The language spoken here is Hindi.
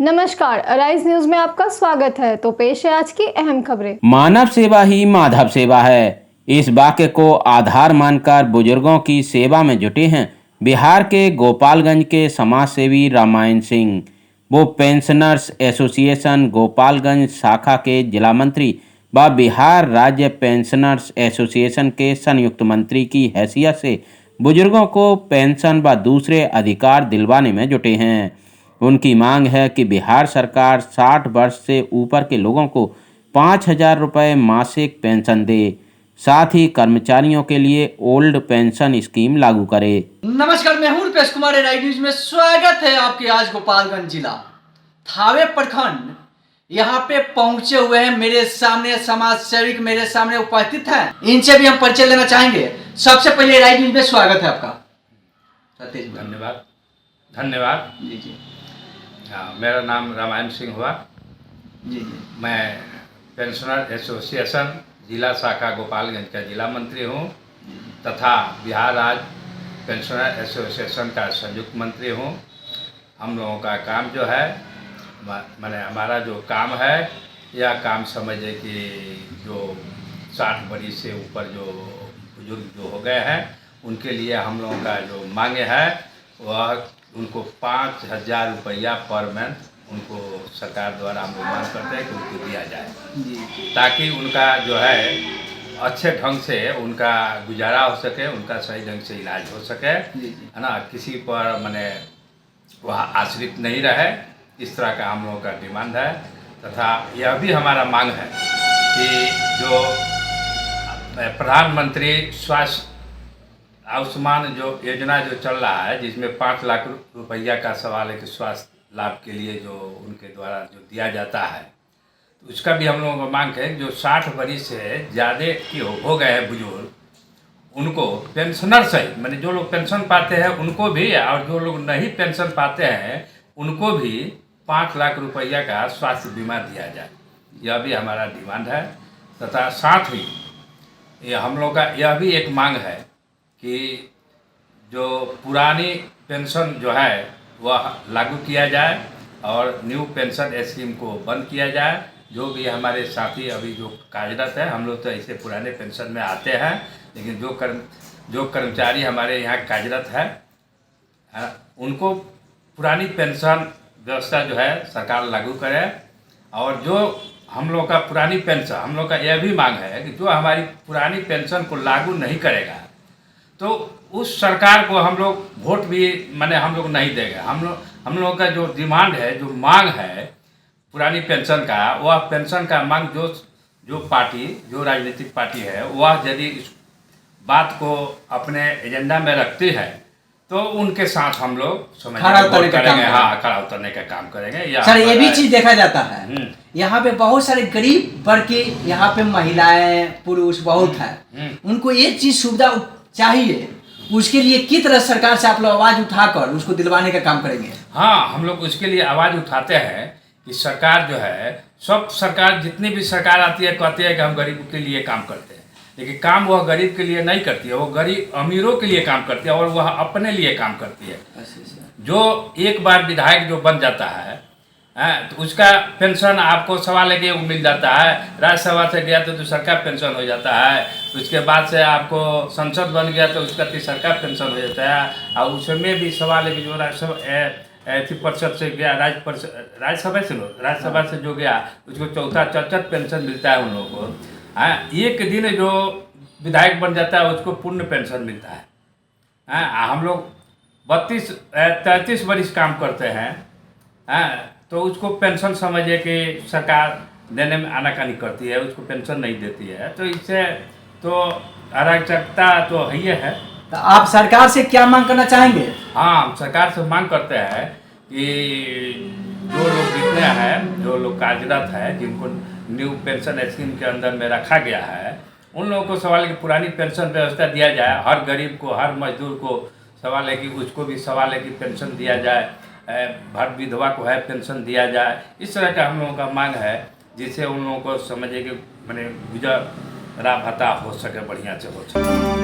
नमस्कार, अराइज न्यूज में आपका स्वागत है। तो पेश है आज की अहम खबरें। मानव सेवा ही माधव सेवा है, इस वाक्य को आधार मानकर बुजुर्गों की सेवा में जुटे हैं बिहार के गोपालगंज के समाज सेवी रामायण सिंह। वो पेंशनर्स एसोसिएशन गोपालगंज शाखा के जिला मंत्री व बिहार राज्य पेंशनर्स एसोसिएशन के संयुक्त मंत्री की हैसियत से बुजुर्गों को पेंशन व दूसरे अधिकार दिलवाने में जुटे हैं। उनकी मांग है कि बिहार सरकार 60 वर्ष से ऊपर के लोगों को 5,000 रुपये मासिक पेंशन दे, साथ ही कर्मचारियों के लिए ओल्ड पेंशन स्कीम लागू करे। नमस्कार, मैं हूं रुपेश कुमार, राइट न्यूज में स्वागत है आपके। आज गोपालगंज जिला थावे प्रखंड यहाँ पे पहुंचे हुए हैं। मेरे सामने समाज सेविक मेरे सामने उपस्थित हैं, इनसे भी हम परिचय लेना चाहेंगे। सबसे पहले राइट न्यूज में स्वागत है आपका। धन्यवाद जी जी। हाँ, मेरा नाम रामायण सिंह हुआ। जी जी। मैं पेंशनर एसोसिएशन जिला शाखा गोपालगंज का जिला मंत्री हूँ तथा बिहार राज्य पेंशनर एसोसिएशन का संयुक्त मंत्री हूँ। हम लोगों का काम जो है माने हमारा जो काम है यह काम समझे कि जो 60 वर्ष से ऊपर जो बुजुर्ग जो हो गए हैं उनके लिए हम लोगों का जो मांग है वह उनको 5,000 रुपया पर मंथ उनको सरकार द्वारा हम लोग मांग करते हैं कि उनको दिया जाए, ताकि उनका जो है अच्छे ढंग से उनका गुजारा हो सके, उनका सही ढंग से इलाज हो सके, है ना। किसी पर माने वह आश्रित नहीं रहे, इस तरह का हम लोगों का डिमांड है। तथा यह भी हमारा मांग है कि जो प्रधानमंत्री स्वास्थ्य आयुष्मान जो योजना जो चल रहा है, जिसमें 5 लाख रुपया का सवाल है कि स्वास्थ्य लाभ के लिए जो उनके द्वारा जो दिया जाता है, तो उसका भी हम लोगों को मांग है। जो 60 वर्ष से ज़्यादा की हो गए हैं बुजुर्ग, उनको पेंशनर सहित मैंने जो लोग पेंशन पाते हैं उनको भी, और जो लोग नहीं पेंशन पाते हैं उनको भी 5 लाख रुपया का स्वास्थ्य बीमा दिया जाए, यह भी हमारा डिमांड है। तथा साथ ही ये हम लोग का यह भी एक मांग है कि जो पुरानी पेंशन जो है वह लागू किया जाए और न्यू पेंशन स्कीम को बंद किया जाए। जो भी हमारे साथी अभी जो कार्यरत है, हम लोग तो ऐसे पुराने पेंशन में आते हैं, लेकिन जो कर्मचारी हमारे यहाँ कार्यरत है उनको पुरानी पेंशन व्यवस्था जो है सरकार लागू करे। और जो हम लोग का पुरानी पेंशन, हम लोग का यह भी मांग है कि जो हमारी पुरानी पेंशन को लागू नहीं करेगा तो उस सरकार को हम लोग वोट भी माने हम लोग नहीं देंगे। हम लोग का जो डिमांड है, जो मांग है पुरानी पेंशन का, वह पेंशन का मांग जो पार्टी, जो राजनीतिक पार्टी है, वह यदि इस बात को अपने एजेंडा में रखती है तो उनके साथ हम लोग खड़ा उतरने का काम हाँ, खड़ा उतरने का काम करेंगे। सर, ये भी चीज देखा जाता है, यहाँ पे बहुत सारे गरीब वर्ग के, यहाँ पे महिलाएं पुरुष बहुत है, उनको ये चीज सुविधा चाहिए। उसके लिए किस तरह सरकार से आप लोग आवाज उठाकर उसको दिलवाने का काम करेंगे? हाँ, हम लोग उसके लिए आवाज उठाते हैं कि सरकार जो है, सब सरकार जितनी भी सरकार आती है कहती है कि हम गरीब के लिए काम करते हैं, लेकिन काम वह गरीब के लिए नहीं करती है, वो गरीब अमीरों के लिए काम करती है और वह अपने लिए काम करती है। जो एक बार विधायक जो बन जाता है तो उसका पेंशन आपको सवाल है कि वो मिल जाता है, राज्यसभा से गया तो दूसरा का पेंशन हो जाता है, उसके बाद से आपको संसद बन गया तो उसका तीसरा का पेंशन हो जाता है, और उसमें भी सवाल है कि जो राज्यसभा परिषद से गया, राज्यसभा से जो गया उसको चौथा पेंशन मिलता है उन लोगों को। हाँ, एक दिन जो विधायक बन जाता है उसको पूर्ण पेंशन मिलता है। हाँ, हम लोग 33 वर्ष काम करते हैं, हाँ, तो उसको पेंशन समझिए कि सरकार देने में आनाकानी करती है, उसको पेंशन नहीं देती है, तो इससे तो अराजकता तो है ही है। तो आप सरकार से क्या मांग करना चाहेंगे? हाँ, हम सरकार से मांग करते हैं कि जो लोग जितने हैं, जो लोग कार्यरत हैं, जिनको न्यू पेंशन स्कीम के अंदर में रखा गया है, उन लोगों को सवाल है कि पुरानी पेंशन व्यवस्था दिया जाए। हर गरीब को, हर मजदूर को सवाल है कि उसको भी सवाल है कि पेंशन दिया जाए, भर विधवा को है पेंशन दिया जाए। इस तरह का हम लोगों का मांग है, जिससे उन लोगों को समझे कि मैंने गुजारा भत्ता हो सके, बढ़िया से हो सके।